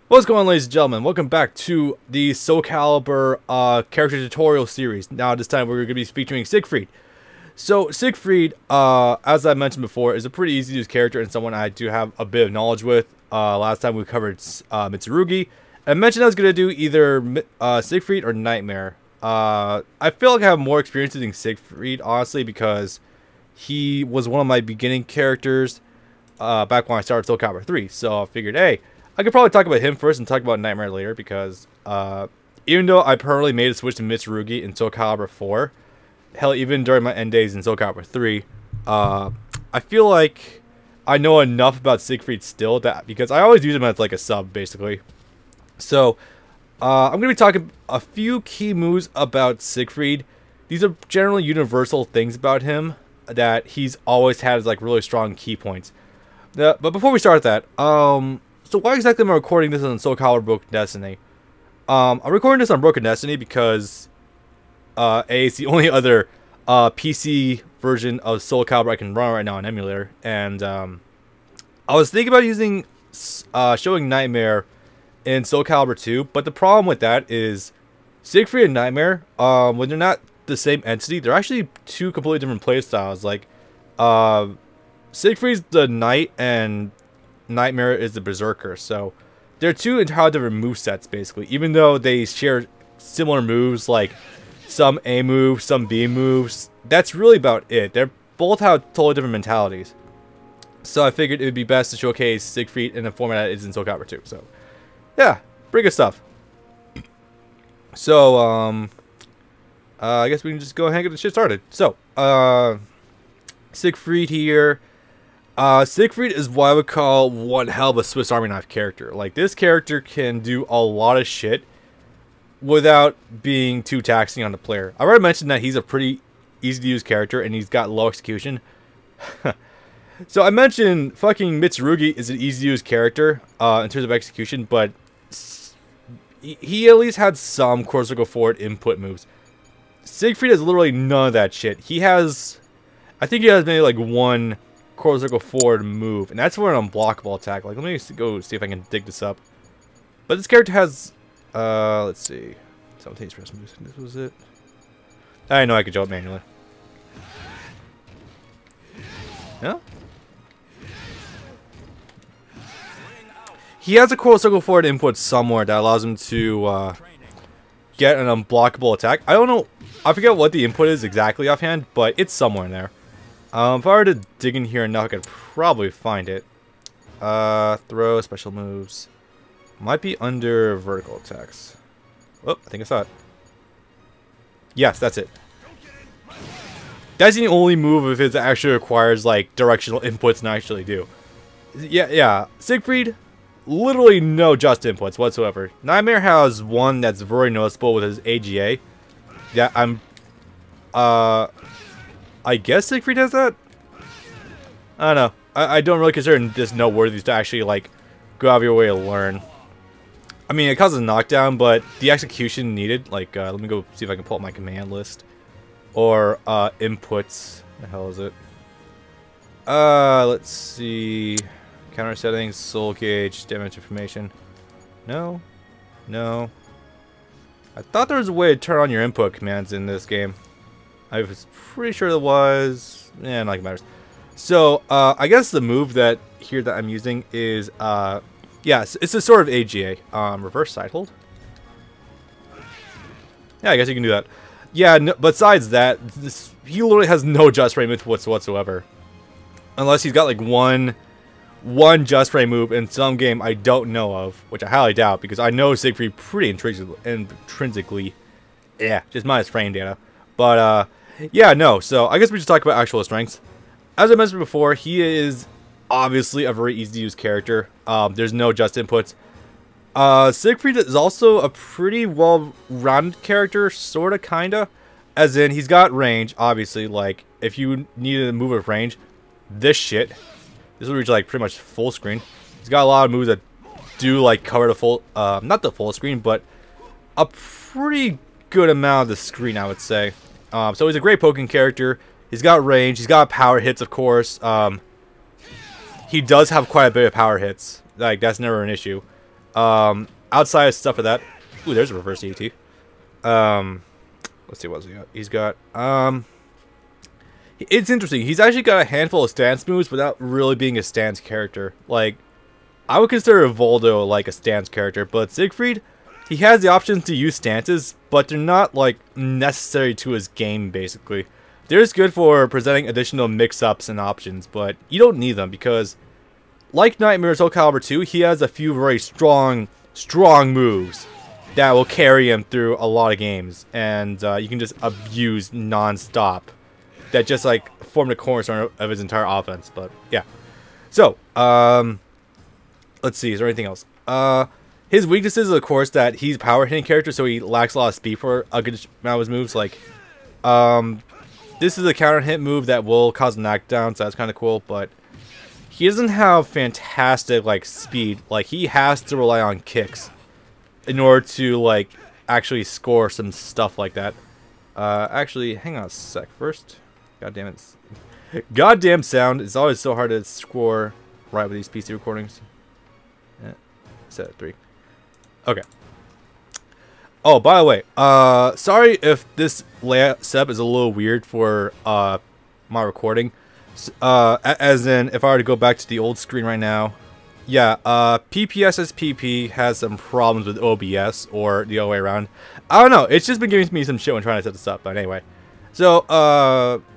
What's going on, ladies and gentlemen? Welcome back to the Soulcalibur character tutorial series. Now this time we're going to be featuring Siegfried. So Siegfried, as I mentioned before, is a pretty easy to use character and someone I do have a bit of knowledge with. Last time we covered Mitsurugi. I mentioned I was going to do either Siegfried or Nightmare. I feel like I have more experience using Siegfried, honestly, because he was one of my beginning characters back when I started Soulcalibur 3. So I figured, hey, I could probably talk about him first and talk about Nightmare later, because even though I permanently made a switch to Mitsurugi in Soulcalibur 4, hell, even during my end days in Soulcalibur 3, I feel like I know enough about Siegfried still, that because I always use him as like a sub, basically. So I'm going to be talking a few key moves about Siegfried. These are generally universal things about him that he's always had as like really strong key points. But before we start that, so why exactly am I recording this on Soulcalibur Broken Destiny? I'm recording this on Broken Destiny because it's the only other PC version of Soulcalibur I can run right now on emulator, and I was thinking about using showing Nightmare in Soulcalibur 2, but the problem with that is Siegfried and Nightmare, when they're not the same entity, they're actually two completely different playstyles. Like Siegfried's the Knight and Nightmare is the Berserker, so they're two entirely different movesets, basically, even though they share similar moves, like some A moves, some B moves. That's really about it. They're both have totally different mentalities. So I figured it would be best to showcase Siegfried in a format that is in Soulcalibur 2. So, yeah, pretty good stuff. So, I guess we can just go ahead and get the shit started. So, Siegfried here. Siegfried is what I would call one hell of a Swiss Army knife character. Like, this character can do a lot of shit without being too taxing on the player. I already mentioned that he's a pretty easy to use character and he's got low execution. So I mentioned fucking Mitsurugi is an easy to use character in terms of execution, but he at least had some core circle forward input moves. Siegfried has literally none of that shit. He has, I think he has maybe like one core circle forward move, and that's for an unblockable attack. Like, let me go see if I can dig this up. But this character has let's see, simultaneous press moves. This was it. I know I could jump manually. No, he has a core circle forward input somewhere that allows him to get an unblockable attack. I don't know, I forget what the input is exactly offhand, but it's somewhere in there. If I were to dig in here enough, I could probably find it. Throw, special moves. Might be under vertical attacks. Oh, I think I saw it. Yes, that's it. That's the only move if it actually requires, like, directional inputs and actually do. Yeah. Siegfried, literally no just inputs whatsoever. Nightmare has one that's very noticeable with his AGA. Yeah, I guess Siegfried has that? I don't know. I don't really consider this noteworthy to actually, like, go out of your way to learn. I mean, it causes a knockdown, but the execution needed, like, let me go see if I can pull up my command list. Or, inputs. The hell is it? Let's see. Counter settings, soul gauge, damage information. No. I thought there was a way to turn on your input commands in this game. I was pretty sure there was. Yeah, not like it matters. So, I guess the move that I'm using is, yeah, it's a sort of AGA. Reverse side hold. Yeah, I guess you can do that. Yeah, no, besides that, he literally has no just frame inputs whatsoever. Unless he's got like one just frame move in some game I don't know of, which I highly doubt, because I know Siegfried pretty intrinsically. Yeah, just minus frame data. But, yeah, no. So, I guess we should talk about actual strengths. As I mentioned before, he is obviously a very easy to use character. There's no just inputs. Siegfried is also a pretty well-rounded character, sorta, kinda. As in, he's got range, obviously. Like, if you needed a move with range, this will reach, like, pretty much full screen. He's got a lot of moves that do, like, cover the full, not the full screen, but a pretty good amount of the screen, I would say. So he's a great poking character. He's got range. He's got power hits, of course. He does have quite a bit of power hits. Like, that's never an issue. Outside of stuff of that, ooh, there's a reverse ET. Let's see what else he got. He's got it's interesting. He's actually got a handful of stance moves without really being a stance character. Like, I would consider Voldo like a stance character, but Siegfried, he has the option to use stances, but they're not like necessary to his game. Basically, they're just good for presenting additional mix-ups and options, but you don't need them because, like Nightmare Soulcalibur 2, he has a few very strong moves that will carry him through a lot of games, and you can just abuse non-stop. That just like form the cornerstone of his entire offense. But yeah, so let's see, is there anything else? His weaknesses, of course, that he's a power hitting character, so he lacks a lot of speed for a good amount of his moves. Like, this is a counter hit move that will cause a knockdown, so that's kind of cool. But he doesn't have fantastic like speed. Like, he has to rely on kicks in order to like actually score some stuff like that. Actually, hang on a sec first. God damn it. Goddamn sound. It's always so hard to score right with these PC recordings. Yeah, set at 3. Okay. Oh, by the way, sorry if this layout setup is a little weird for my recording. As in, if I were to go back to the old screen right now, yeah, PPSSPP has some problems with OBS or the other way around. I don't know. It's just been giving me some shit when trying to set this up. But anyway, so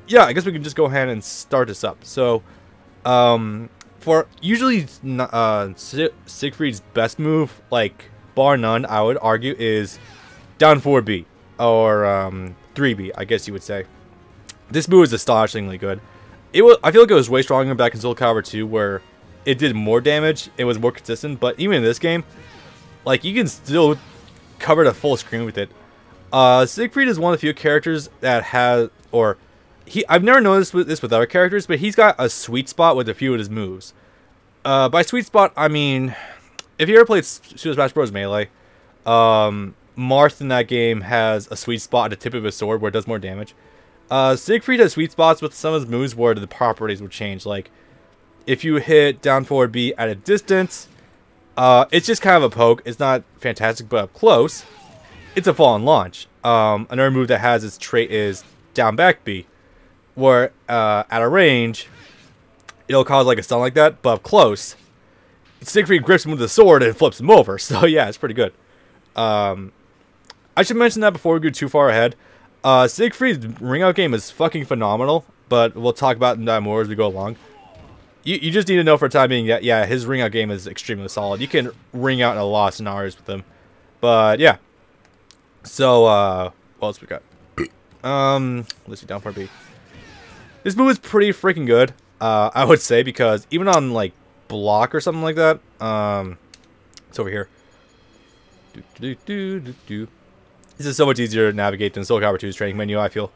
yeah, I guess we can just go ahead and start this up. So, for usually Siegfried's best move, like bar none, I would argue, is down 4B or 3B, I guess you would say. This move is astonishingly good. I feel like it was way stronger back in Soulcalibur 2, where it did more damage. It was more consistent, but even in this game, like, you can still cover the full screen with it. Siegfried is one of the few characters that has, or I've never noticed this with other characters, but he's got a sweet spot with a few of his moves. By sweet spot, I mean, if you ever played Super Smash Bros. Melee, Marth in that game has a sweet spot at the tip of his sword where it does more damage. Siegfried has sweet spots with some of his moves where the properties would change. Like, if you hit down forward B at a distance, it's just kind of a poke. It's not fantastic, but up close, it's a fall and launch. Another move that has its trait is down back B, where at a range, it'll cause like a stun like that, but up close, Siegfried grips him with the sword and flips him over. So yeah, it's pretty good. I should mention that before we go too far ahead. Siegfried's ring out game is fucking phenomenal, but we'll talk about that more as we go along. You just need to know for the time being that, yeah, his ring out game is extremely solid. You can ring out in a lot of scenarios with him. But yeah. So what else we got? Let's see, down for B. This move is pretty freaking good, I would say, because even on like block or something like that, it's over here. This is so much easier to navigate than Soulcalibur 2's training menu, I feel.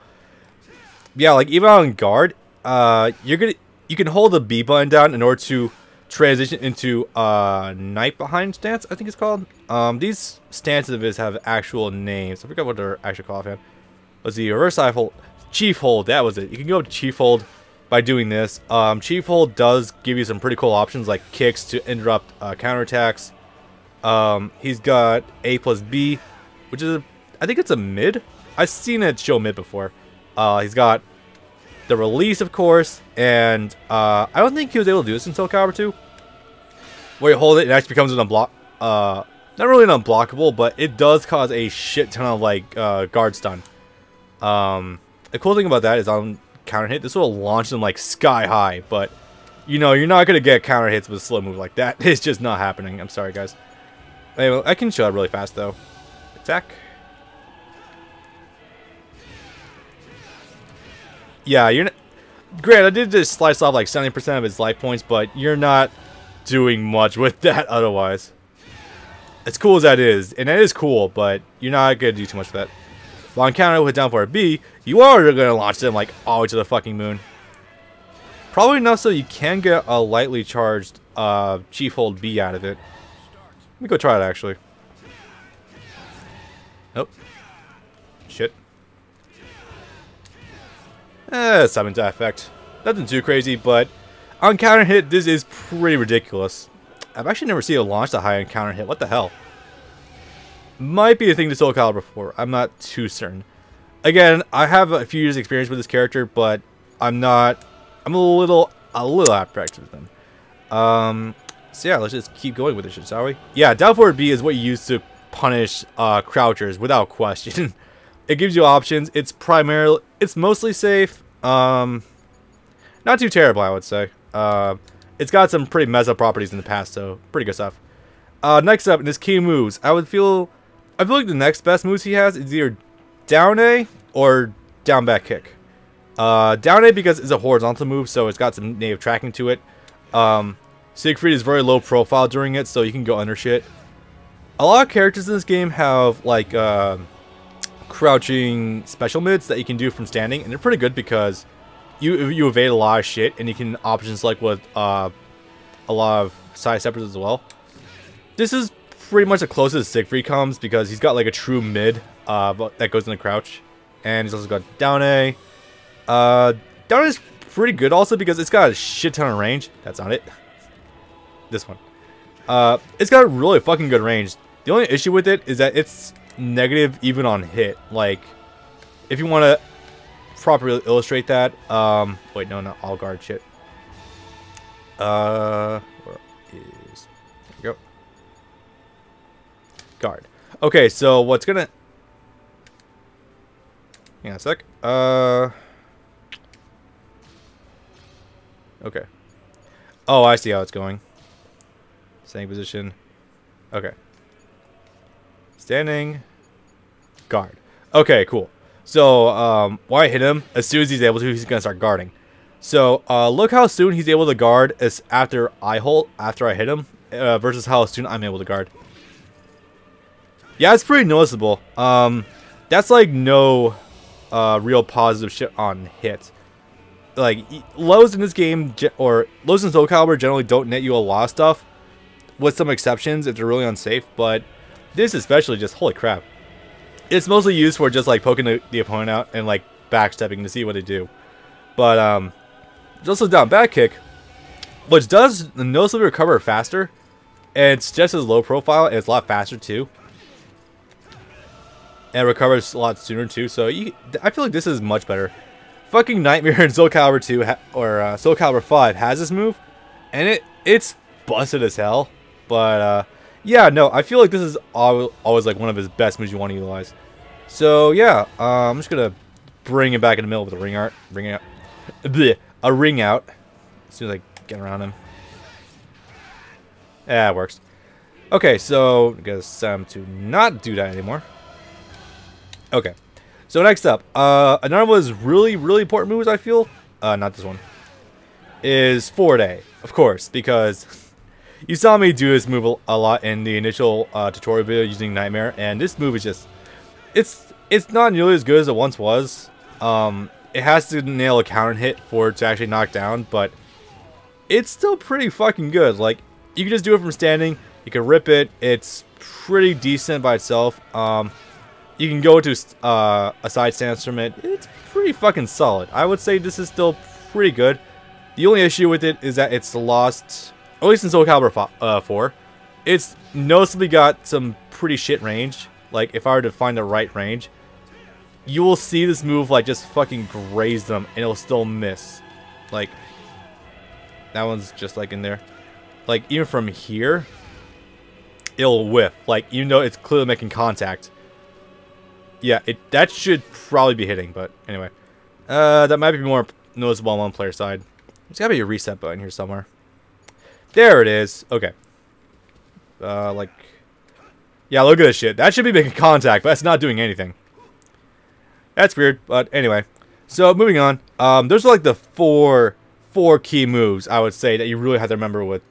Yeah, like even on guard, you can hold the B button down in order to transition into knight behind stance, I think it's called. These stances of his have actual names. I forgot what they're actually called, man. Let's see, reverse side hold, chief hold, that was it. You can go to chief hold by doing this. Chief hold does give you some pretty cool options like kicks to interrupt counterattacks. He's got A plus B, which is I think it's a mid. I've seen it show mid before. He's got the release, of course, and I don't think he was able to do this in Soulcalibur 2, where you hold it, it actually becomes an unblock. Not really an unblockable, but it does cause a shit ton of like guard stun. The cool thing about that is on counter hit, this will launch them like sky high, but you know you're not gonna get counter hits with a slow move like that. It's just not happening. I'm sorry, guys. Anyway, I can show it really fast though. Attack. Yeah, you're not. Granted, I did just slice off like 70% of his life points, but you're not doing much with that otherwise. As cool as that is, and it is cool, but you're not gonna do too much with that. While on counter with down for a B, you are gonna launch them like all the way to the fucking moon. Probably enough so you can get a lightly charged chief hold B out of it. Let me go try it actually. Nope. Shit. Summon to effect. Nothing too crazy, but on counter hit, this is pretty ridiculous. I've actually never seen it launch a high on counter hit. What the hell? Might be a thing to Soulcalibur before. I'm not too certain. Again, I have a few years experience with this character, but I'm a little apprehensive with them. So yeah, let's just keep going with this shit, shall we? Yeah, down forward B is what you use to punish crouchers without question. It gives you options. It's mostly safe. Not too terrible, I would say. It's got some pretty messed up properties in the past, so pretty good stuff. Next up, in his key moves, I feel like the next best moves he has is either down A or down back kick. Down A because it's a horizontal move, so it's got some native tracking to it. Siegfried is very low profile during it, so you can go under shit. A lot of characters in this game have like crouching special mids that you can do from standing, and they're pretty good because you evade a lot of shit, and you can options like with a lot of side steppers as well. This is pretty much the closest Siegfried comes because he's got like a true mid that goes in the crouch, and he's also got down A. Down A is pretty good also because it's got a shit ton of range. That's not it. This one. It's got a really fucking good range. The only issue with it is that it's negative even on hit. Like, if you want to properly illustrate that, wait, no, not all guard shit. Where is, there we go. Guard. Okay, so what's gonna, hang on a sec. Okay. Oh, I see how it's going. Standing position. Okay. Standing. Guard. Okay, cool. So, why I hit him, as soon as he's able to, he's gonna start guarding. So, look how soon he's able to guard is after I hit him, versus how soon I'm able to guard. Yeah, it's pretty noticeable. That's like no real positive shit on hit. Like, lows in this game, or lows in Soulcalibur generally don't net you a lot of stuff, with some exceptions if they're really unsafe, but this especially, just holy crap. It's mostly used for just like poking the opponent out and like backstepping to see what they do. But there's also down back kick, which does noticeably recover faster, and it's just as low profile, and it's a lot faster too. And it recovers a lot sooner too, so I feel like this is much better. Fucking Nightmare in Soulcalibur 2 or Soulcalibur 5 has this move, and it's busted as hell. But yeah, no, I feel like this is always like one of his best moves you want to utilize. So yeah, I'm just gonna bring him back in the middle with a ring out, a ring out. As soon as I get around him, yeah, it works. Okay, so I'm gonna set him to not do that anymore. Okay. So next up, another one of those really important moves, I feel, not this one, is forward A, of course, because you saw me do this move a lot in the initial tutorial video using Nightmare, and this move is just, it's not nearly as good as it once was. It has to nail a counter hit for it to actually knock down, but it's still pretty fucking good. Like, you can just do it from standing, you can rip it, it's pretty decent by itself. You can go to a side stance from it. It's pretty fucking solid. I would say this is still pretty good. The only issue with it is that it's lost, at least in Soulcalibur 4, it's noticeably got some pretty shit range. Like, if I were to find the right range, you will see this move, like, just fucking graze them, and it'll still miss. Like, that one's just, like, in there. Like, even from here, it'll whiff. Like, even though it's clearly making contact. Yeah, that should probably be hitting, but anyway. That might be more noticeable on one player side. There's gotta be a reset button here somewhere. There it is. Okay. Like... Yeah, look at this shit. That should be making contact, but that's not doing anything. That's weird, but anyway. So, moving on. There's like the four key moves, I would say, that you really have to remember with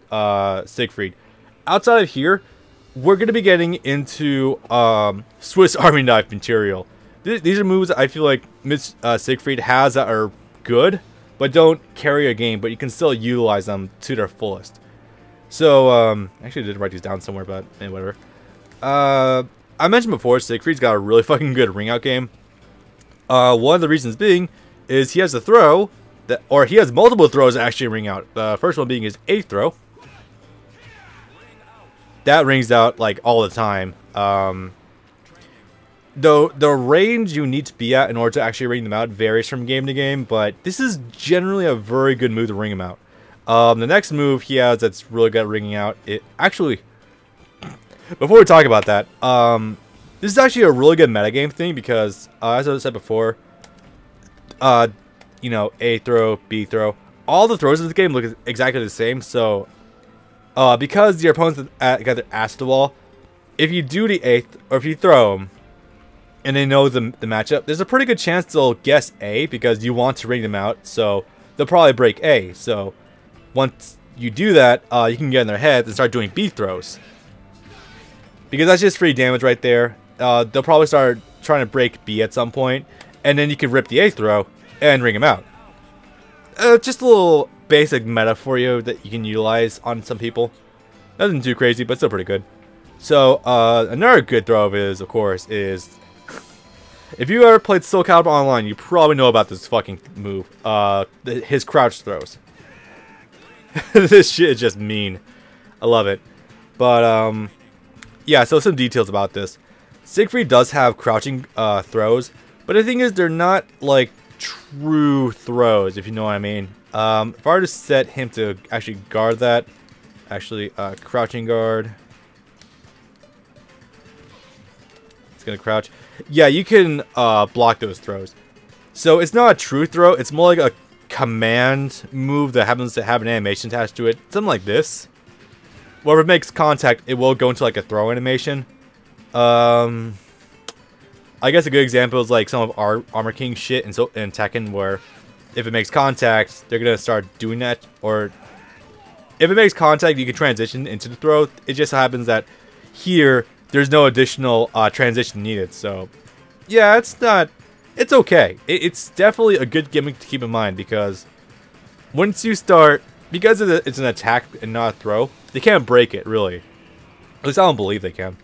Siegfried. Outside of here, we're going to be getting into Swiss Army knife material. These are moves I feel like Siegfried has that are good, but don't carry a game, but you can still utilize them to their fullest. So, actually I did write these down somewhere, but whatever. I mentioned before, Siegfried's got a really fucking good ring out game. One of the reasons being is he has a throw, or he has multiple throws that actually ring out. The first one being his 8th throw. that rings out like all the time. Though the range you need to be at in order to actually ring them out varies from game to game, but this is generally a very good move to ring them out. The next move he has that's really good at ringing out, it actually, before we talk about that, this is actually a really good metagame thing because, as I said before, you know, A throw, B throw, all the throws in this game look exactly the same. So, because your opponents got their ass to the wall, if you do the A, or if you throw them, and they know the matchup, there's a pretty good chance they'll guess A because you want to ring them out. So they'll probably break A. So once you do that, you can get in their heads and start doing B throws. Because that's just free damage right there. They'll probably start trying to break B at some point, and then you can rip the A throw and ring them out. Just a little basic meta for you that you can utilize on some people. Nothing too crazy, but still pretty good. So another good throw of his, of course, is if you ever played Soulcalibur online, you probably know about this fucking move. His crouch throws. This shit is just mean. I love it. But yeah, so some details about this. Siegfried does have crouching throws, but the thing is they're not like true throws, if you know what I mean. If I were to set him to actually guard that, actually crouching guard. It's gonna crouch. Yeah, you can block those throws. So it's not a true throw, it's more like a command move that happens to have an animation attached to it. Something like this. Where if it makes contact, it will go into like a throw animation. I guess a good example is like some of our Armor King shit in Tekken, where if it makes contact, they're gonna start doing that. Or if it makes contact, you can transition into the throw. It just happens that here there's no additional transition needed. So yeah, it's okay. It's definitely a good gimmick to keep in mind because once you start, because it's an attack and not a throw, they can't break it really. At least I don't believe they can.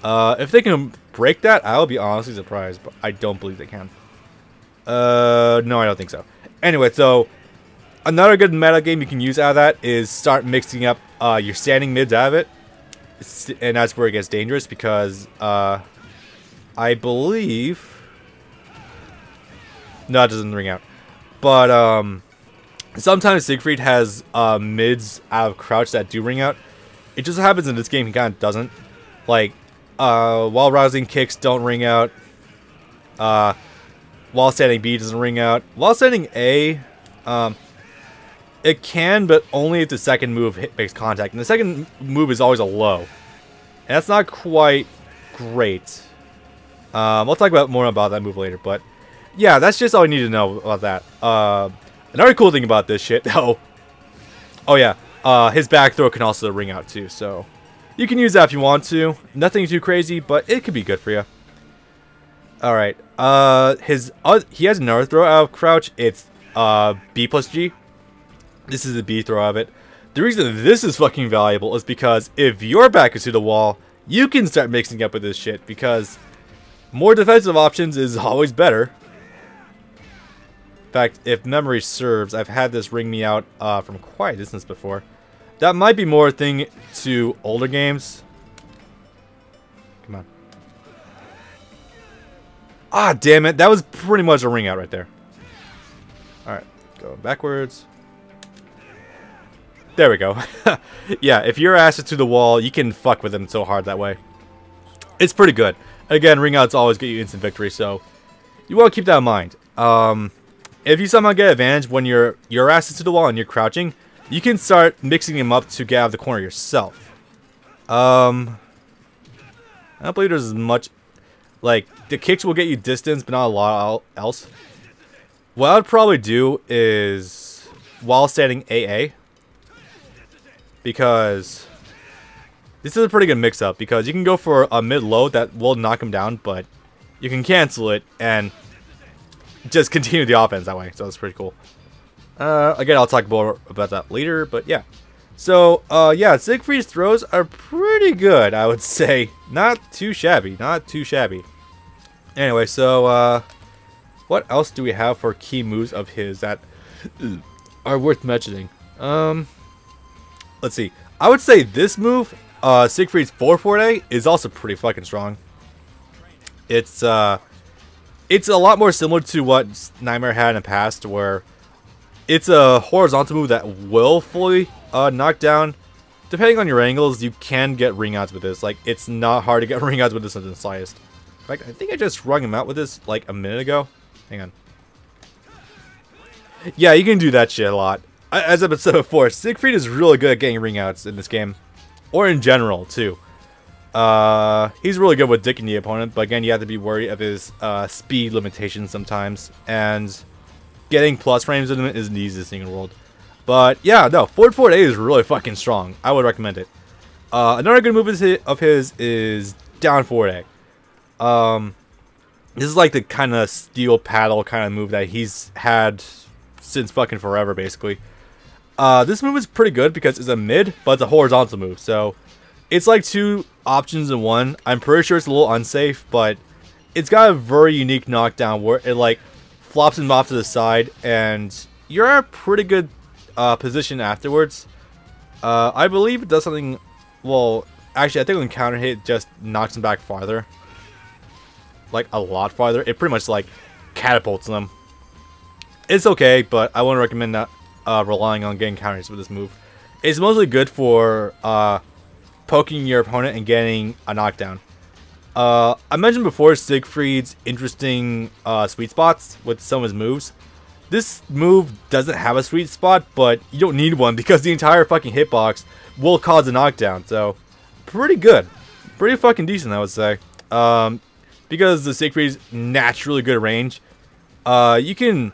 If they can break that, I will be honestly surprised, but I don't believe they can. No, I don't think so. Anyway, so another good meta game you can use out of that is start mixing up your standing mids out of it. And that's where it gets dangerous because I believe... No, it doesn't ring out. But sometimes Siegfried has mids out of crouch that do ring out. It just happens in this game he kind of doesn't. Like, while rousing kicks don't ring out. While standing B doesn't ring out. While standing A, it can, but only if the second move makes contact. And the second move is always a low. And that's not quite great. We'll talk more about that move later, but yeah, that's just all I need to know about that. Another cool thing about this shit, though. Oh yeah, his back throw can also ring out too, so you can use that if you want to. Nothing too crazy, but it could be good for you. Alright, he has another throw out of crouch. It's B plus G. This is the B throw of it. The reason this is fucking valuable is because if your back is to the wall, you can start mixing up with this shit because more defensive options is always better. In fact, if memory serves, I've had this ring me out from quite a distance before. That might be more a thing to older games. Come on. Ah, damn it. That was pretty much a ring out right there. Alright, go backwards. There we go. Yeah, if your ass is to the wall, you can fuck with them so hard that way. It's pretty good. Again, ring outs always get you instant victory, so you want to keep that in mind. If you somehow get advantage when your ass is to the wall and you're crouching, you can start mixing them up to get out of the corner yourself. I don't believe there's as much... Like, the kicks will get you distance, but not a lot else. What I would probably do is, while standing AA, because this is a pretty good mix-up, because you can go for a mid-low that will knock him down, but you can cancel it and just continue the offense that way, so that's pretty cool. Again, I'll talk more about that later, but yeah. So, yeah, Siegfried's throws are pretty good, I would say. Not too shabby, not too shabby. Anyway, so, what else do we have for key moves of his that are worth mentioning? Let's see. I would say this move Siegfried's 4-4-A is also pretty fucking strong. It's a lot more similar to what Nightmare had in the past, where it's a horizontal move that will fully knock down. Depending on your angles, you can get ring outs with this. Like, it's not hard to get ring outs with this in the slightest. In fact, I think I just rung him out with this like a minute ago. Hang on. Yeah, you can do that shit a lot. As I've said before, Siegfried is really good at getting ring outs in this game. Or in general, too. He's really good with dicking the opponent, but again, you have to be wary of his speed limitations sometimes. And getting plus frames in him isn't the easiest thing in the world. But yeah, no, forward A is really fucking strong. I would recommend it. Another good move of his is down forward A. This is like the kind of steel paddle kind of move that he's had since fucking forever, basically. This move is pretty good because it's a mid, but it's a horizontal move. So it's like two options in one. I'm pretty sure it's a little unsafe, but it's got a very unique knockdown where it like flops him off to the side, and you're in a pretty good position afterwards. I believe it does something. Well, actually, I think when counter hit, just knocks him back farther, like a lot farther. It pretty much like catapults them. It's okay, but I wouldn't recommend not relying on getting counters with this move. It's mostly good for poking your opponent and getting a knockdown. I mentioned before Siegfried's interesting sweet spots with some of his moves. This move doesn't have a sweet spot, but you don't need one because the entire fucking hitbox will cause a knockdown. So, pretty good. Pretty fucking decent, I would say. Because the Siegfried's naturally good range, you can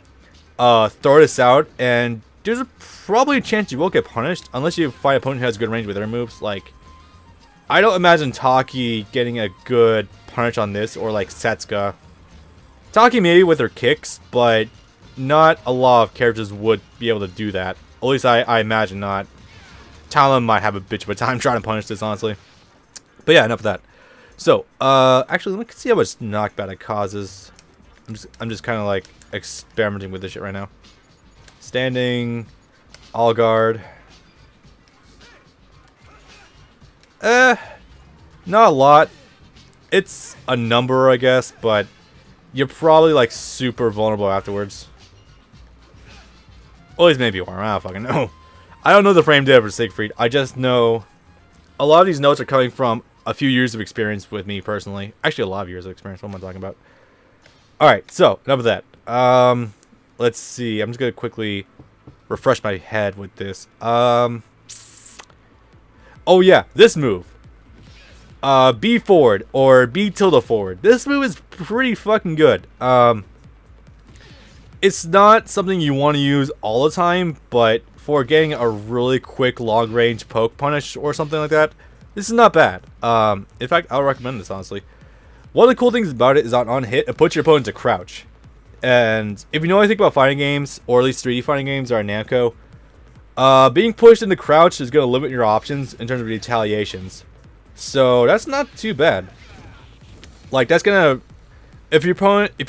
throw this out, and there's probably a chance you will get punished unless you fight an opponent who has good range with their moves. Like, I don't imagine Taki getting a good punish on this, or like Setsuka. Taki maybe with her kicks, but not a lot of characters would be able to do that. At least I imagine not. Talon might have a bitch of a time trying to punish this, honestly. But yeah, enough of that. So, actually, let me see how much knockback it causes. I'm just kind of like experimenting with this shit right now. Standing, all guard. Not a lot. It's a number, I guess, but you're probably like super vulnerable afterwards. At least maybe you are. I don't fucking know. I don't know the frame data for Siegfried. I just know a lot of these notes are coming from a few years of experience with me personally. Actually, a lot of years of experience. What am I talking about? Alright, so enough of that. Let's see. I'm just going to quickly refresh my head with this. Oh yeah, this move. B forward or B tilde forward. This move is pretty fucking good. It's not something you want to use all the time, but for getting a really quick long range poke punish or something like that, this is not bad. In fact, I'll recommend this, honestly. One of the cool things about it is on hit, it puts your opponent to crouch. And if you know anything about fighting games, or at least 3D fighting games or Namco, being pushed into crouch is going to limit your options in terms of retaliations. So that's not too bad. Like, that's going to... If you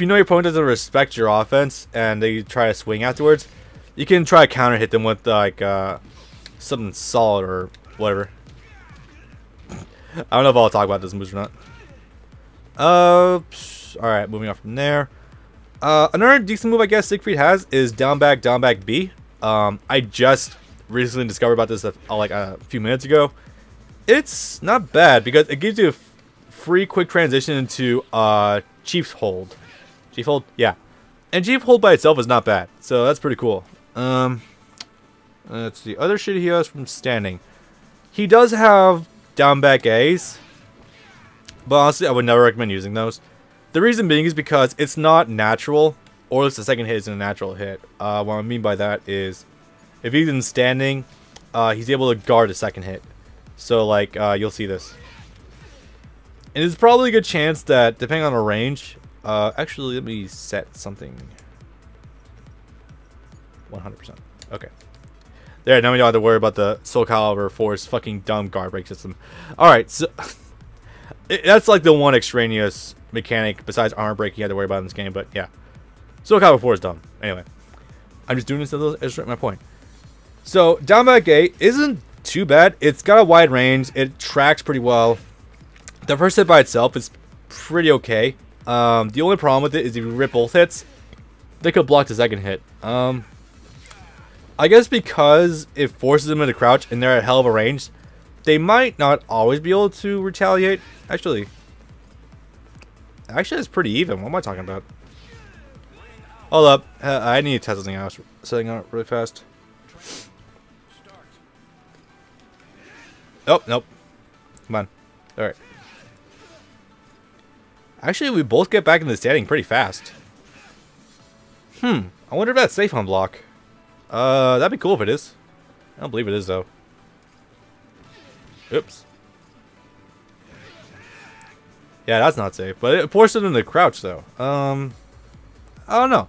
know your opponent doesn't respect your offense and they try to swing afterwards, you can try to counter hit them with like something solid or whatever. I don't know if I'll talk about this move or not. Alright, moving on from there. Another decent move I guess Siegfried has is down back B. I just recently discovered about this like a few minutes ago. It's not bad because it gives you a free quick transition into Chief's Hold. Chief Hold? Yeah. And Chief Hold by itself is not bad. So that's pretty cool. Let's see. Other shit he has from standing. He does have down back A's. But honestly, I would never recommend using those. The reason being is because it's not natural. Or at least the second hit isn't a natural hit. What I mean by that is, if he's in standing, he's able to guard the second hit. So like, you'll see this. And there's probably a good chance that, depending on the range, actually, let me set something. 100%. Okay. There, now we don't have to worry about the Soulcalibur 4's fucking dumb guard break system. Alright, so... that's like the one extraneous mechanic besides armor break you had to worry about in this game, but yeah. Soulcalibur 4 is dumb. Anyway. I'm just doing this to illustrate my point. So, down back A isn't too bad. It's got a wide range. It tracks pretty well. The first hit by itself is pretty okay. The only problem with it is if you rip both hits, they could block the second hit. I guess because it forces them into crouch and they're at hell of a range, they might not always be able to retaliate. Actually, it's pretty even. What am I talking about? Hold up. I need to test something else. Setting out really fast. Oh, nope. Come on. Alright. Actually, we both get back in the standing pretty fast. I wonder if that's safe on block. That'd be cool if it is. I don't believe it is, though. Oops. Yeah, that's not safe. But it forced it into crouch, though. I don't know.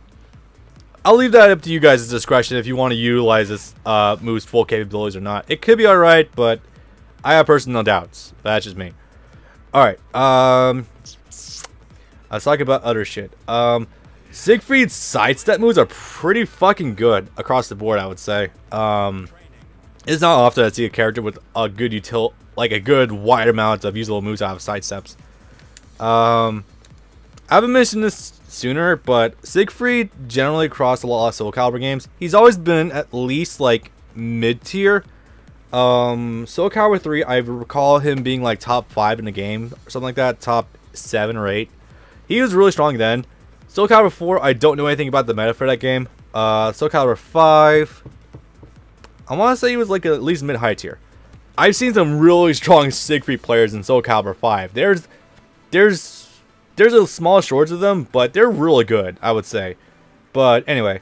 I'll leave that up to you guys' discretion if you want to utilize this move's full capabilities or not. It could be alright, but I have personal doubts. That's just me. Alright, let's talk about other shit. Siegfried's sidestep moves are pretty fucking good across the board, I would say. It's not often I see a character with a good a good wide amount of usable moves out of sidesteps. I haven't mentioned this sooner, but Siegfried generally across a lot of Soulcalibur games, he's always been at least like mid-tier. Soulcalibur 3, I recall him being like top 5 in the game, or something like that, top 7 or 8. He was really strong then. Soulcalibur 4, I don't know anything about the meta for that game. Soulcalibur 5, I want to say he was like at least mid-high tier. I've seen some really strong Siegfried players in Soulcalibur 5. There's a small shortage of them, but they're really good, I would say. But anyway,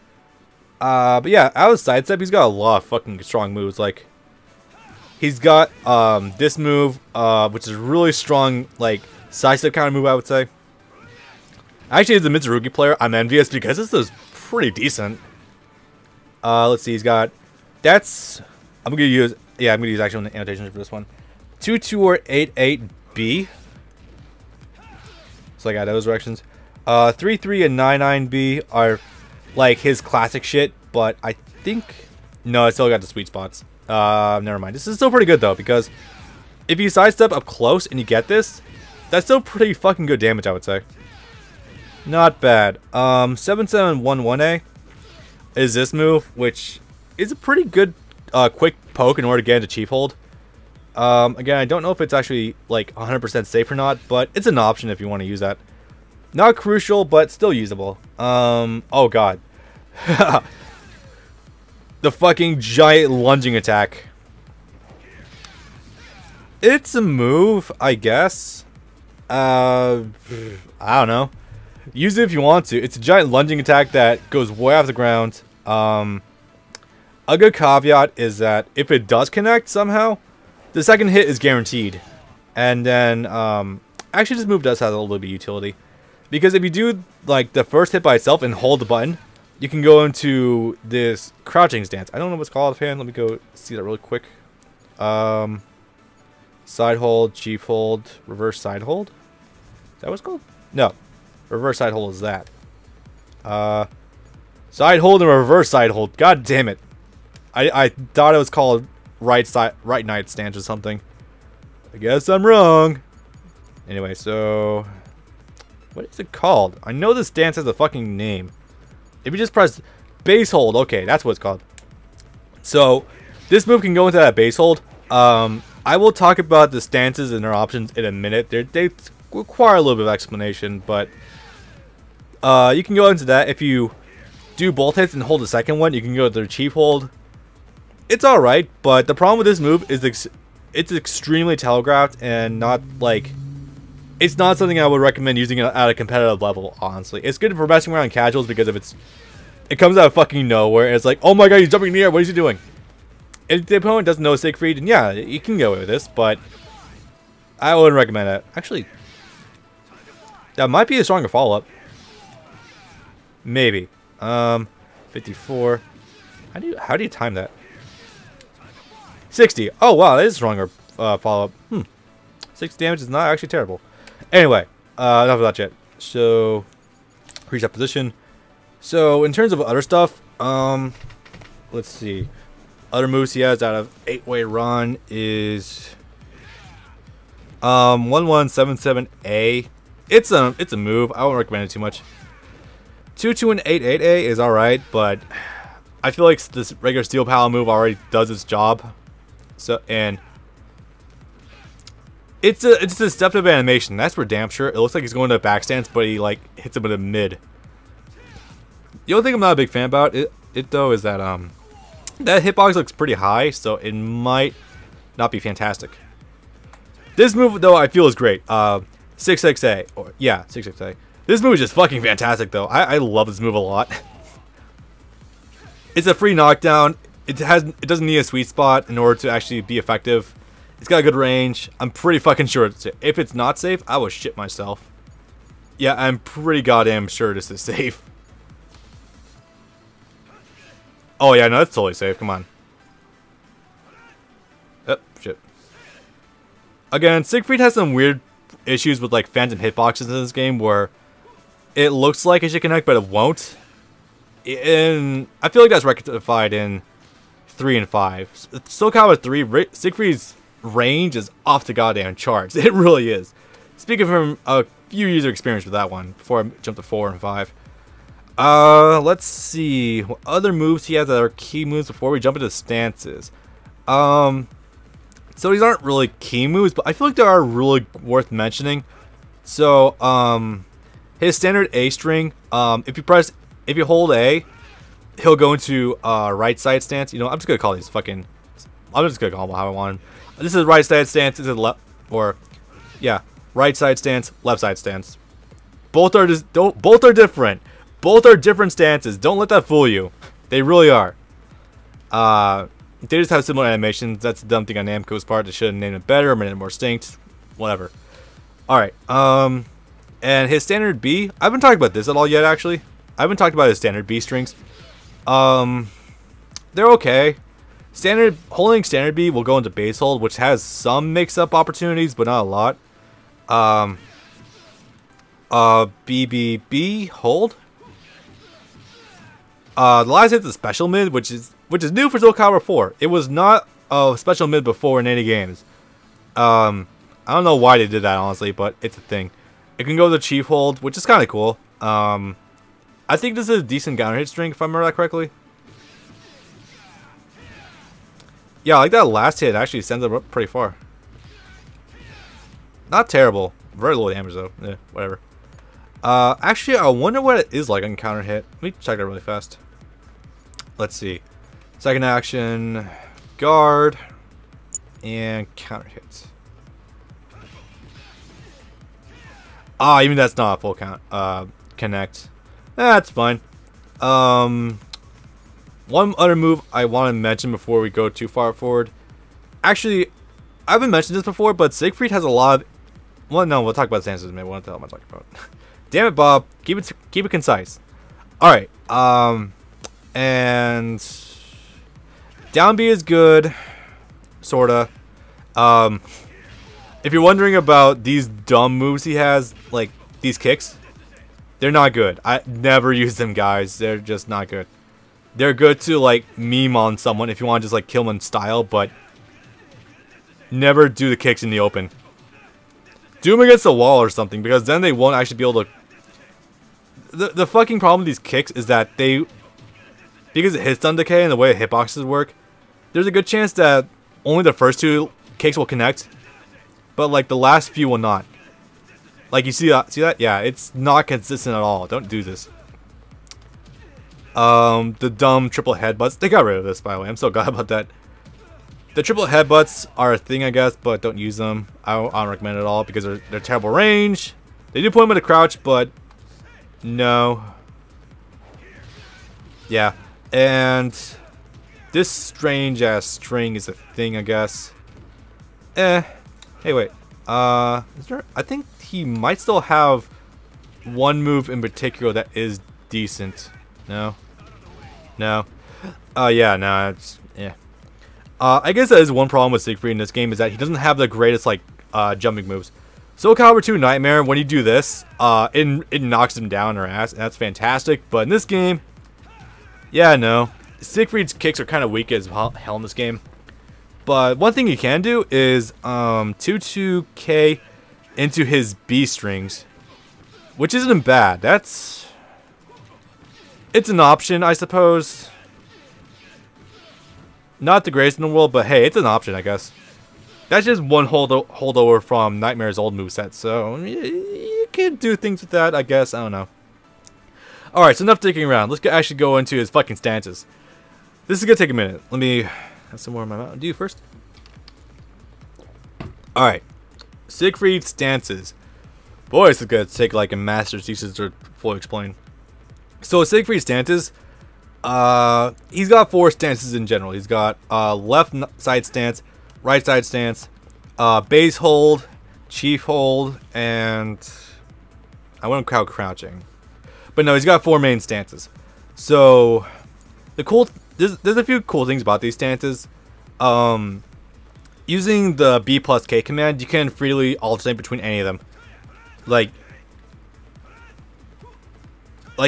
but yeah, out of sidestep, he's got a lot of fucking strong moves. Like, he's got this move, which is really strong, like sidestep kind of move, I would say. Actually, as a Mitsurugi player, I'm envious because this is pretty decent. Let's see, he's got I'm gonna use actual annotations for this one. 2-2 or 8-8B. So I got those directions. 3-3 and 9-9B are like his classic shit, but I think no, I still got the sweet spots. Never mind. This is still pretty good though, because if you sidestep up close and you get this, that's still pretty fucking good damage, I would say. Not bad. 7-7-1-1A is this move, which is a pretty good quick poke in order to get into chief hold. Again, I don't know if it's actually like 100% safe or not, but it's an option if you want to use that. Not crucial, but still usable. Oh god. The fucking giant lunging attack. It's a move, I guess. I don't know. Use it if you want to. It's a giant lunging attack that goes way off the ground. A good caveat is that if it does connect somehow, the second hit is guaranteed. And then, actually this move does have a little bit of utility. Because if you do, like, the first hit by itself and hold the button, you can go into this crouching stance. I don't know what's called offhand. Let me go see that really quick. Side hold, chief hold, reverse side hold. Is that what it's called? No. Reverse side hold is that. Side hold and reverse side hold. God damn it. I thought it was called right knight stance or something. I guess I'm wrong. Anyway, so what is it called? I know this stance has a fucking name. If you just press base hold, okay, that's what it's called. So this move can go into that base hold. I will talk about the stances and their options in a minute. They require a little bit of explanation, but you can go into that. If you do both hits and hold the second one, you can go to the chief hold. It's alright, but the problem with this move is it's extremely telegraphed and not like... It's not something I would recommend using at a competitive level, honestly. It's good for messing around casuals because it comes out of fucking nowhere and it's like, oh my god, he's jumping in the air, what is he doing? If the opponent doesn't know Siegfried, then yeah, you can go with this, but I wouldn't recommend it. Actually, that might be a stronger follow-up. Maybe. 54. How do you time that? 60. Oh wow, that is a stronger follow-up. 60 damage is not actually terrible. Anyway, enough of that shit. So, reach that position. So, in terms of other stuff, let's see. other moves he has out of 8-way run is 1177A. It's a move. I won't recommend it too much. 22 and 88A is alright, but I feel like this regular steel pal move already does its job. So and it's a deceptive animation. That's for damn sure. It looks like he's going to a back stance, but he like hits him with a mid. The only thing I'm not a big fan about it though is that that hitbox looks pretty high, so it might not be fantastic. This move though I feel is great. 6XA or yeah 6XA. This move is just fucking fantastic though. I love this move a lot. It's a free knockdown. It doesn't need a sweet spot in order to actually be effective. It's got a good range. I'm pretty fucking sure if it's not safe, I will shit myself. Yeah, I'm pretty goddamn sure this is safe. Oh yeah, no, that's totally safe. Come on. Oh, shit. Again, Siegfried has some weird issues with like phantom hitboxes in this game where it looks like it should connect, but it won't. And I feel like that's rectified in 3 and 5. Soulcalibur 3, Siegfried's range is off the goddamn charts. It really is. Speaking from a few years of experience with that one before I jump to 4 and 5. Let's see what other moves he has that are key moves before we jump into stances. So these aren't really key moves, but I feel like they are really worth mentioning. So his standard A string, if you hold A, he'll go into right side stance. You know, I'm just gonna call these fucking. I'm just gonna call them how I want them. This is right side stance. This is left, or yeah, right side stance, left side stance. Both are different. Both are different stances. Don't let that fool you. They really are. They just have similar animations. That's the dumb thing on Namco's part. They should have named it better, made it more distinct. Whatever. All right. And his standard B. I haven't talked about this at all yet. Actually, I haven't talked about his standard B strings. They're okay. Holding standard B will go into base hold, which has some mix-up opportunities, but not a lot. BBB hold. The last hit's a special mid, which is new for Soulcalibur 4. It was not a special mid before in any games. I don't know why they did that honestly, but it's a thing. It can go to chief hold, which is kind of cool. I think this is a decent counter hit string if I remember that correctly. Yeah, like that last hit actually sends it up pretty far. Not terrible. Very low damage though. Yeah, whatever. Actually, I wonder what it is like on counter hit. Let me check it really fast. Let's see. Second action, guard, and counter hits. Even that's not a full count. Connect. That's fine. One other move I want to mention before we go too far forward. Actually, I haven't mentioned this before, but Siegfried has a lot of... Well, no, we'll talk about stances in a minute. What the hell am I talking about? Damn it, Bob. Keep it concise. Alright. And... Down B is good. Sorta. If you're wondering about these dumb moves he has, like these kicks, they're not good. I never use them, guys. They're just not good. They're good to like meme on someone if you want to just like kill them in style, but never do the kicks in the open. Do them against the wall or something, because then they won't actually be able to... The fucking problem with these kicks is that because it hits stun decay and the way the hitboxes work, there's a good chance that only the first two kicks will connect, but like the last few will not. Like you see that? Yeah, it's not consistent at all. Don't do this. The dumb triple headbutts. They got rid of this, by the way. I'm so glad about that. The triple headbutts are a thing, I guess, but don't use them. I don't recommend it at all because they're terrible range. They do put them in a crouch, but no. Yeah, and this strange ass string is a thing, I guess. Hey, wait. Is there? I think he might still have one move in particular that is decent. No. No. Yeah, no, it's yeah. I guess that is one problem with Siegfried in this game, is that he doesn't have the greatest like jumping moves. Soulcalibur 2 Nightmare, when you do this, it knocks him down or ass, and that's fantastic. But in this game, yeah, no, Siegfried's kicks are kind of weak as hell in this game. But one thing you can do is 2-2K into his B strings, which isn't bad. It's an option, I suppose. Not the greatest in the world, but hey, it's an option, I guess. That's just one holdover from Nightmare's old moveset, so you can do things with that, I guess. I don't know. Alright, so enough dicking around. Let's actually go into his fucking stances. This is gonna take a minute. Let me have some more of my Mountain Dew first. Alright. Siegfried Stances. Boy, this is gonna take like a master's thesis to fully explain. So Siegfried Stances, he's got 4 stances in general. He's got left side stance, right side stance, base hold, chief hold, and I wouldn't count crouching. But no, he's got 4 main stances. So there's a few cool things about these stances. Using the B+K command, you can freely alternate between any of them. Like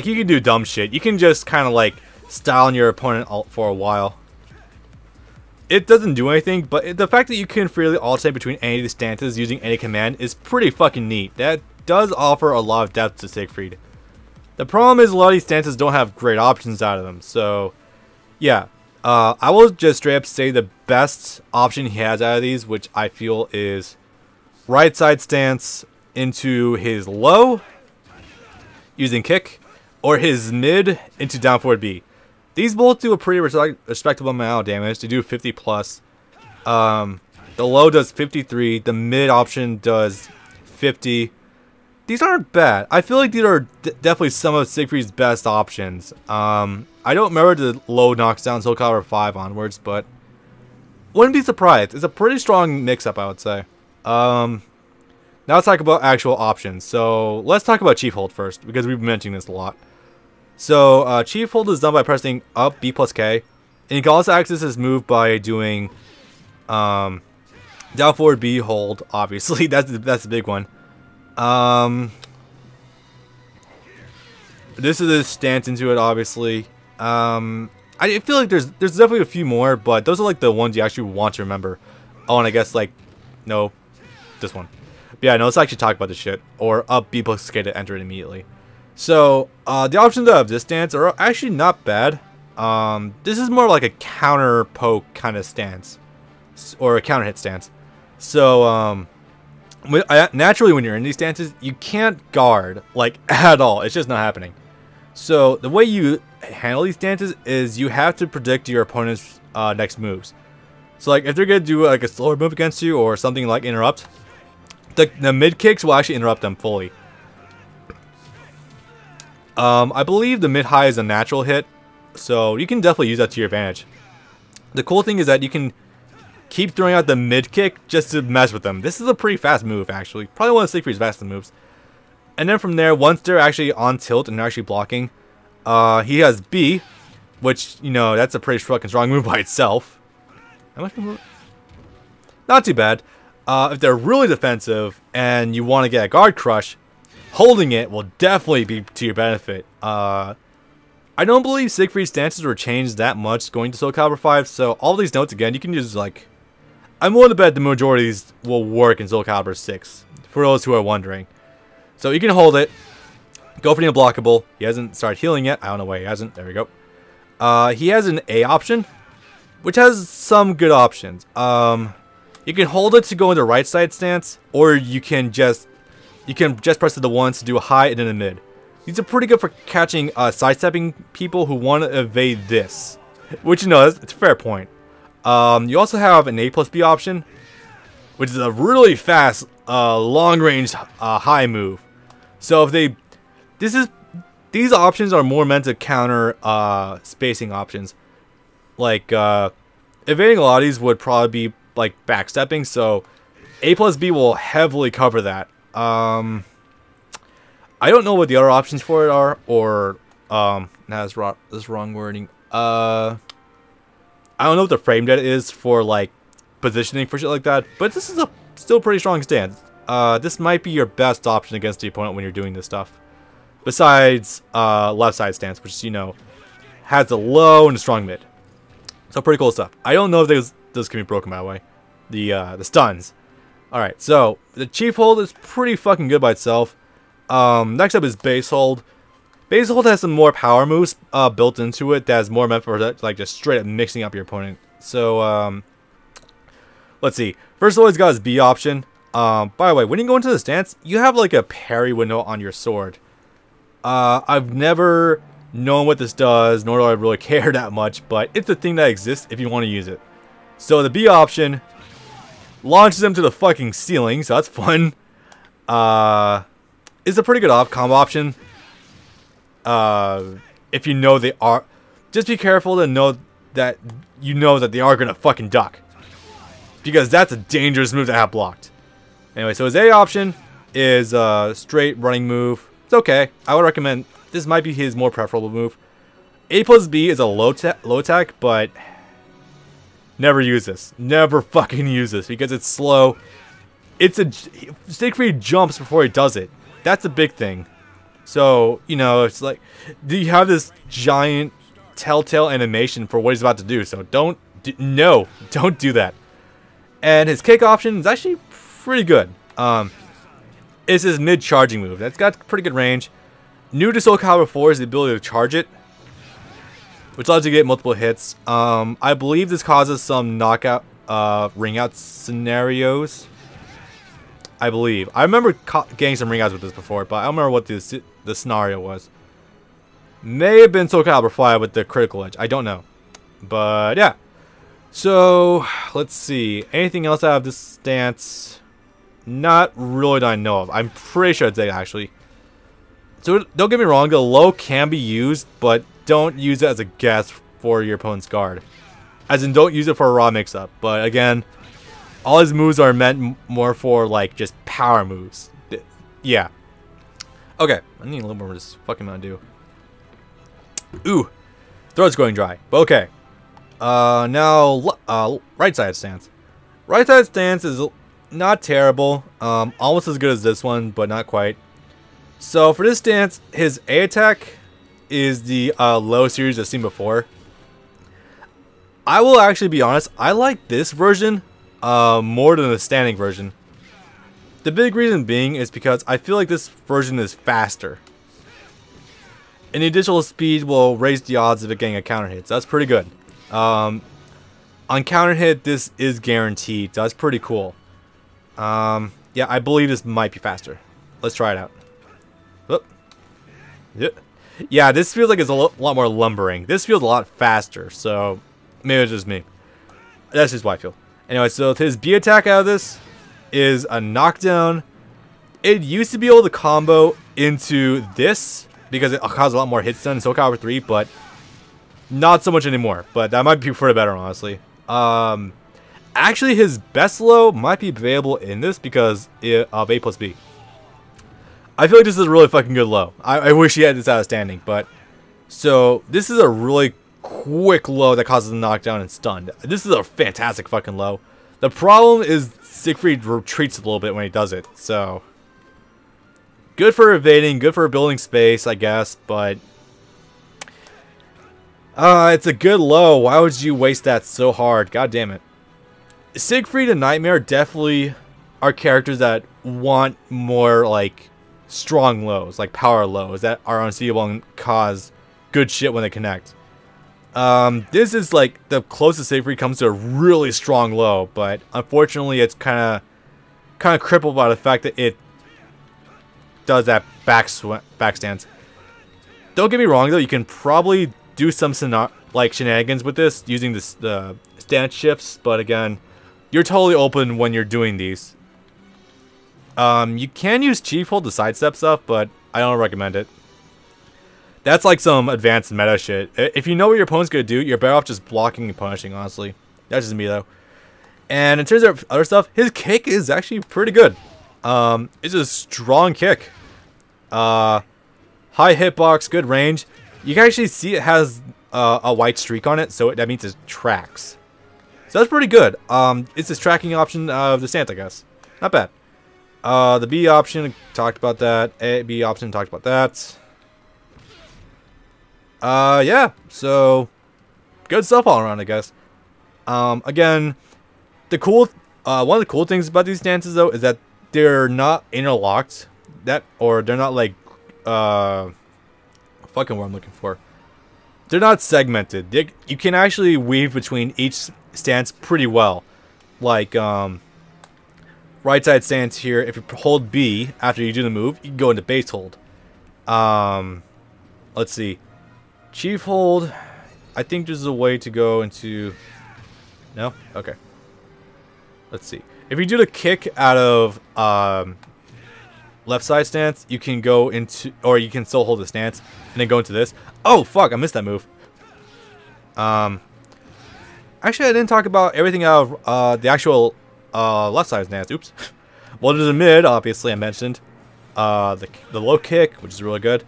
you can do dumb shit. You can just kind of like style on your opponent for a while. It doesn't do anything, but the fact that you can freely alternate between any of the stances using any command is pretty fucking neat. That does offer a lot of depth to Siegfried. The problem is a lot of these stances don't have great options out of them, so yeah. I will just straight up say the best option he has out of these, which I feel is right side stance into his low using kick, or his mid into down forward B. These both do a pretty respectable amount of damage. They do 50 plus. The low does 53. The mid option does 50. These aren't bad. I feel like these are definitely some of Siegfried's best options. I don't remember the low knocks down Soulcalibur 5 onwards, but wouldn't be surprised. It's a pretty strong mix-up, I would say. Now let's talk about actual options. So let's talk about Chief Hold first, because we've been mentioning this a lot. So Chief Hold is done by pressing up B+K, and you can also access this move by doing down forward B hold. Obviously, that's the big one. This is a stance into it, obviously. I feel like there's definitely a few more, but those are like the ones you actually want to remember. Oh, and I guess like no, this one. But yeah, no, let's actually talk about this shit. Or up B+K to enter it immediately. So the options of this stance are actually not bad. This is more like a counter poke kind of stance, or a counter hit stance. So naturally, when you're in these stances, you can't guard like at all. It's just not happening. So the way you handle these stances is you have to predict your opponent's next moves. So like if they're gonna do like a slower move against you or something like interrupt, the mid kicks will actually interrupt them fully. I believe the mid high is a natural hit, so you can definitely use that to your advantage. The cool thing is that you can keep throwing out the mid kick just to mess with them. This is a pretty fast move, actually. Probably one of Siegfried's fastest moves. And then from there, once they're actually on tilt and they're actually blocking, he has B, which, you know, that's a pretty fucking strong move by itself. How much more? Not too bad. If they're really defensive and you want to get a guard crush, holding it will definitely be to your benefit. I don't believe Siegfried's stances were changed that much going to Soulcalibur 5, so all these notes again, you can use like... I'm willing to bet the majority of these will work in Soulcalibur 6, for those who are wondering. So you can hold it, go for the unblockable. He hasn't started healing yet. I don't know why he hasn't. There we go. He has an A option, which has some good options. You can hold it to go into right side stance, or you can just press the once to do a high and then a mid. These are pretty good for catching sidestepping people who want to evade this, which, you know, it's a fair point. You also have an A+B option, which is a really fast long range high move. So if these options are more meant to counter spacing options. Like evading a lot of these would probably be like backstepping, so A+B will heavily cover that. I don't know what the other options for it are, or that's wrong wording. I don't know what the frame data is for like positioning for shit like that, but this is a still pretty strong stance. This might be your best option against the opponent when you're doing this stuff. Besides left side stance, which is, you know, has a low and a strong mid. So pretty cool stuff. I don't know if this can be broken, by the way. The stuns. Alright, so the chief hold is pretty fucking good by itself. Next up is base hold. Base hold has some more power moves built into it that's more meant for like just straight up mixing up your opponent. So let's see. First of all, he's got his B option. By the way, when you go into the stance, you have like a parry window on your sword. I've never known what this does, nor do I really care that much, but it's a thing that exists if you want to use it. So the B option launches them to the fucking ceiling, so that's fun. It's a pretty good combo option. If you know they are, just be careful to know that they are gonna fucking duck, because that's a dangerous move to have blocked. Anyway, so his A option is a straight running move. It's okay. I would recommend this might be his more preferable move. A plus B is a low attack, but never use this. Never fucking use this because it's slow. Siegfried jumps before he does it. That's a big thing. So, you know, it's like, do you have this giant telltale animation for what he's about to do? So don't do that. And his kick option is actually pretty good. It's his mid charging move. That's got pretty good range. New to Soulcalibur 4 is the ability to charge it, which allows you to get multiple hits. I believe this causes some knockout, ring out scenarios. I believe. I remember getting some ring outs with this before, but I don't remember what the scenario was. May have been Soulcalibur 5 with the critical edge. I don't know. But yeah. So, let's see. Anything else out of this stance? Not really that I know of. I'm pretty sure it's A, actually. So, don't get me wrong. The low can be used, but don't use it as a guess for your opponent's guard. As in, don't use it for a raw mix-up. But again, all his moves are meant more for, like, just power moves. Yeah. Okay. I need a little more of this fucking Mountain Dew. Ooh. Throat's going dry. But okay. Now, right side stance. Right side stance is not terrible. Almost as good as this one, but not quite. So, for this stance, his A attack is the low series I've seen before. I will actually be honest, I like this version more than the standing version. The big reason being is because I feel like this version is faster. And the additional speed will raise the odds of it getting a counter hit, so that's pretty good. On counter hit, this is guaranteed, so that's pretty cool. Yeah, I believe this might be faster. Let's try it out. Oop. Yeah, this feels like it's a lot more lumbering. This feels a lot faster, so maybe it's just me. That's just what I feel. Anyway, so his B attack out of this is a knockdown. It used to be able to combo into this because it caused a lot more hit stun in Soulcalibur 3, but not so much anymore. But that might be for the better, honestly. Actually, his best low might be available in this because of A plus B. I feel like this is a really fucking good low. I wish he had this outstanding, but so this is a really quick low that causes a knockdown and stun. This is a fantastic fucking low. The problem is Siegfried retreats a little bit when he does it, so good for evading, good for building space, I guess, but it's a good low. Why would you waste that so hard? God damn it. Siegfried and Nightmare definitely are characters that want more like strong lows, like power lows that are unseeable and cause good shit when they connect. This is like the closest Siegfried comes to a really strong low, but unfortunately it's kind of crippled by the fact that it does that back stance. Don't get me wrong though, you can probably do some like shenanigans with this using the stance shifts, but again, you're totally open when you're doing these. You can use Chief Hold to sidestep stuff, but I don't recommend it. That's like some advanced meta shit. If you know what your opponent's gonna do, you're better off just blocking and punishing, honestly. That's just me, though. And in terms of other stuff, his kick is actually pretty good. It's a strong kick. High hitbox, good range. You can actually see it has a white streak on it, so that means it tracks. So that's pretty good. It's this tracking option of the stance, I guess. Not bad. The B option, talked about that. B option, talked about that. Yeah, so good stuff all around, I guess. Again, one of the cool things about these stances though is that they're not interlocked, or they're not like, fucking what I'm looking for. They're not segmented. You can actually weave between each stance pretty well. Like, right side stance here, if you hold B after you do the move, you can go into base hold. Let's see. Chief hold, I think there's a way to go into... No? Okay. Let's see. If you do the kick out of left side stance, you can go into... Or you can still hold the stance and then go into this. Oh, fuck, I missed that move. Actually, I didn't talk about everything out of the actual left side stance. Oops. Well, there's a mid, obviously, I mentioned. The low kick, which is really good.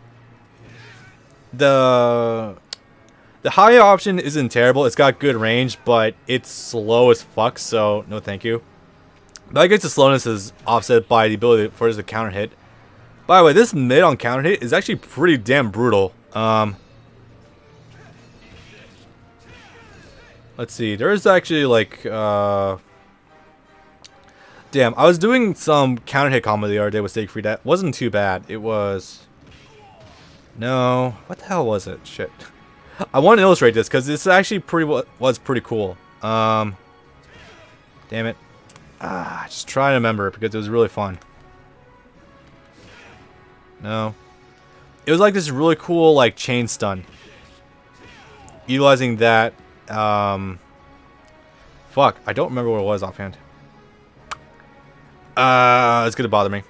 The high option isn't terrible. It's got good range, but it's slow as fuck, so no thank you. But I guess the slowness is offset by the ability for it to counter hit. By the way, this mid on counter hit is actually pretty damn brutal. Let's see. There's actually like damn, I was doing some counter hit combo the other day with Siegfried. That wasn't too bad. It was... No, what the hell was it? Shit. I want to illustrate this because this actually was pretty cool. Damn it. Just trying to remember because it was really fun. No. It was like this really cool like chain stun. Utilizing that. Fuck, I don't remember what it was offhand. It's gonna bother me.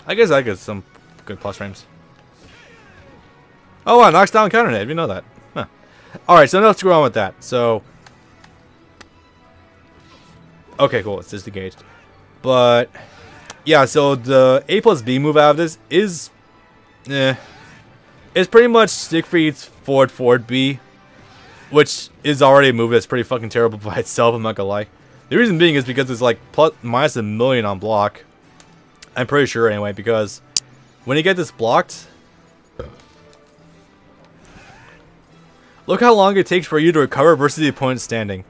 I guess I get some good plus frames. Oh wow, knocks down counter hit. You know that. Huh. Alright, so let's go on with that. So okay, cool, it's disengaged. But yeah, so the A plus B move out of this is it's pretty much Siegfried's forward B, which is already a move that's pretty fucking terrible by itself, I'm not gonna lie. The reason being is because it's like minus 1,000,000 on block. I'm pretty sure anyway, because when you get this blocked, look how long it takes for you to recover versus the opponent standing.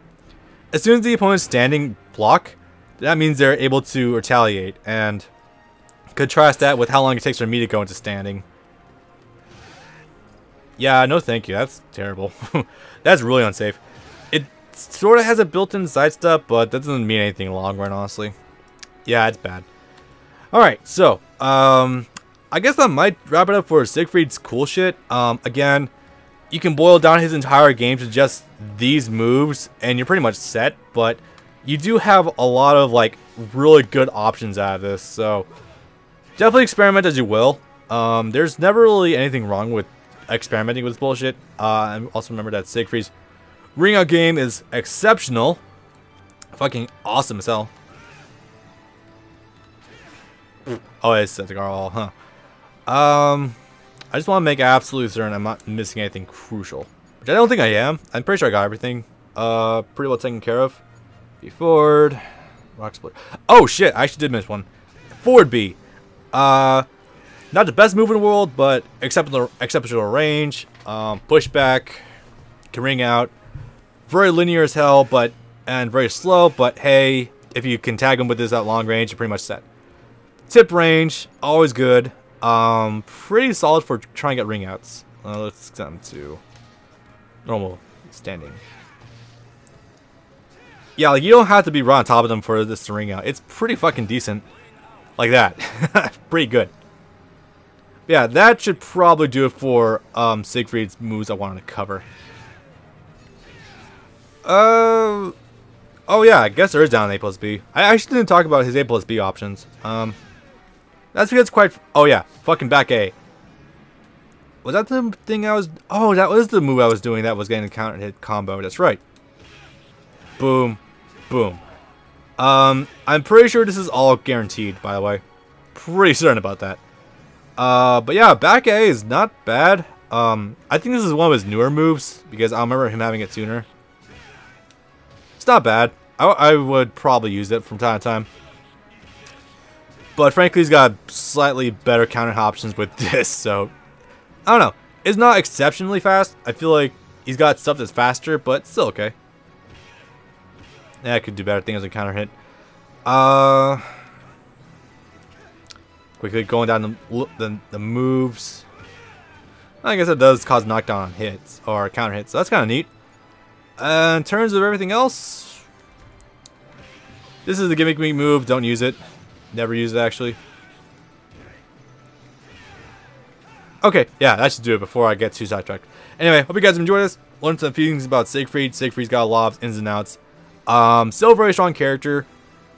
As soon as the opponent's standing block, that means they're able to retaliate, and contrast that with how long it takes for me to go into standing. Yeah, no thank you, that's terrible. That's really unsafe. It sort of has a built-in sidestep, but that doesn't mean anything in the long run, honestly. Yeah, it's bad. Alright, so, I guess that might wrap it up for Siegfried's cool shit. Again, you can boil down his entire game to just these moves, and you're pretty much set, but you do have a lot of, like, really good options out of this, so definitely experiment as you will. There's never really anything wrong with experimenting with this bullshit. And also remember that Siegfried's ring out game is exceptional. Fucking awesome as hell. Oh, it's the girl, huh? I just want to make absolutely certain I'm not missing anything crucial, which I don't think I am. I'm pretty sure I got everything pretty well taken care of. B forward, rock split. Oh shit, I actually did miss one. Forward B. Not the best move in the world, but exceptional range. Pushback, can ring out. Very linear as hell, and very slow. But hey, if you can tag him with this at long range, you're pretty much set. Tip range, always good. Pretty solid for trying to get ring outs. Let's set them to normal standing. Yeah, like you don't have to be right on top of them for this to ring out. It's pretty fucking decent. Like that. Pretty good. Yeah, that should probably do it for Siegfried's moves I wanted to cover. Oh yeah, I guess there is down an A plus B. I actually didn't talk about his A plus B options. That's because it's quite... Oh yeah, fucking back A. Was that the thing I was... Oh, that was the move I was doing that was getting a counter hit combo. That's right. Boom. Boom. I'm pretty sure this is all guaranteed, by the way. Pretty certain about that. But yeah, back A is not bad. I think this is one of his newer moves, because I remember him having it sooner. It's not bad. I would probably use it from time to time. But frankly, he's got slightly better counter options with this, so... I don't know. It's not exceptionally fast. I feel like he's got stuff that's faster, but still okay. Yeah, I could do better things than counter hit. Quickly going down the moves. I guess it does cause knockdown on hits or counter hits, so that's kind of neat. In terms of everything else, this is the gimmick me move. Don't use it. Never use it actually. Okay, yeah, that should do it before I get too sidetracked. Anyway, hope you guys enjoyed this. Learned some feelings about Siegfried. Siegfried's got a lot of ins and outs. Still a very strong character.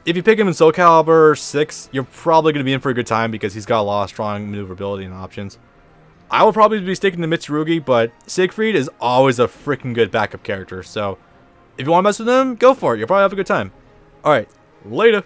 If you pick him in Soulcalibur 6, you're probably going to be in for a good time because he's got a lot of strong maneuverability and options. I will probably be sticking to Mitsurugi, but Siegfried is always a freaking good backup character. So, if you want to mess with him, go for it. You'll probably have a good time. Alright, later.